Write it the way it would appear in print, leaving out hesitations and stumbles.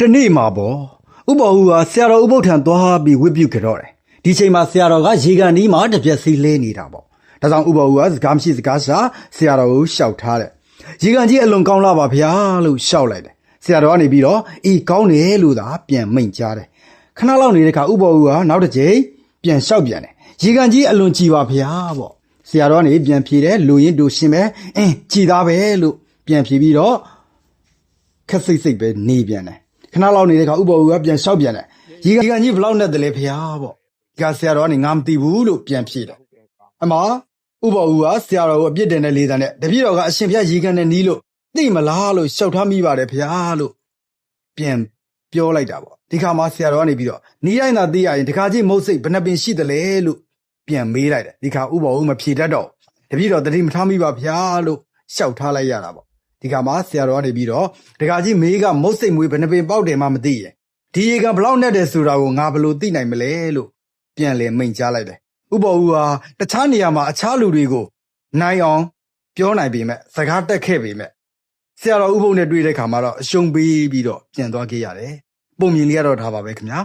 တနေ့မှာပေါ့ဥပ္ပဝူကဆရာတော်ဥပုပ်ထံသွားပြီးဝတ်ပြုကြတော့တယ်ဒီချိန်မှာဆရာတော်ကရေကန်ဒီမှာတစ်ပြက်စီးလဲနေတာပေါ့ဒါကြောင့်ဥပ္ပဝူကစကားမရှိစကားရှာဆရာတော်ကိုရှောက်ထားတယ်ရေကန်ကြီးအလွန်ကောင်းလာပါဗျာလို့ရှောက်လိုက်တယ်ဆရာတော်ကနေပြီးတော့အေးကောင်းတယ်လို့သာပြန်မိန့်ကြားတယ်ခဏလောက်နေတဲ့ခါဥပ္ပဝူကနောက်တစ်ချိန်ပြန်ရှောက်ပြန်တယ်ရေကန်ကြီးအလွန်ကြည်ပါဗျာပေါ့ဆရာတော်ကနေပြန်ဖြေတယ်လူရင်တို့ရှင်ပဲကြည်သားပဲလို့ပြန်ဖြေပြီးတော့ခက်စိတ်ပဲနေပြန်တယ်ခဏလောက်နေတဲ့ခါဥပ္ပဝူကပြန်လျှောက်ပြန်တယ်ရေကန်ကြီးဘလောက်နဲ့တလဲဖျားပေါ့ဒီကဆရာတော်ကနေငါမသိဘူးလို့ပြန်ဖြေတယ်အမဥပ္ပဝူကဆရာတော်ကိုအပြစ်တင်တဲ့လေးစားနဲ့တပည့်တော်ကအရှင်ဖျားရေကန်နဲ့နီးလို့သိမလားလို့ရှောက်ထားမိပါတယ်ဖျားလို့ပြန်ပြောလိုက်တာပေါ့ဒီခါမှာဆရာတော်ကနေပြီးတော့နီးတိုင်းသာသိရရင်တခါကြီးမုတ်စိတ်ဘယ်နှပင်ရှိတယ်လဲလို့ပြန်မေးလိုက်တယ်ဒီခါဥပ္ပဝူမဖြေတတ်တော့တပည့်တော်တတိမထားမိပါဖျားလို့ရှောက်ထားလိုက်ရတာပေါ့ဒီခါမှာဆရာတော်ကနေပြီးတော့တခါကြီးမေးကမုတ်စိတ်မွေးဘယ်နှပင်ပေါက်တယ်မှမသိရဲ့ဒီရေကန်ဘလောက်နဲ့တယ်ဆိုတာကိုငါဘယ်လိုသိနိုင်မလဲလို့ပြန်လေမိန့်ကြားလိုက်တယ်ဥပ္ပဝူဟာတခြားနေရာမှာအခြားလူတွေကိုနိုင်အောင်ပြောနိုင်ပေမဲ့စကားတက်ခဲ့ပေမဲ့ဆရာတော်ဥပုပ်နဲ့တွေ့တဲ့ခါမှာတော့အရှုံးပေးပြီးတော့ပြန်သွားခဲ့ရတယ်ပုံမြင်လေးရတော့ထားပါပဲခင်ဗျာ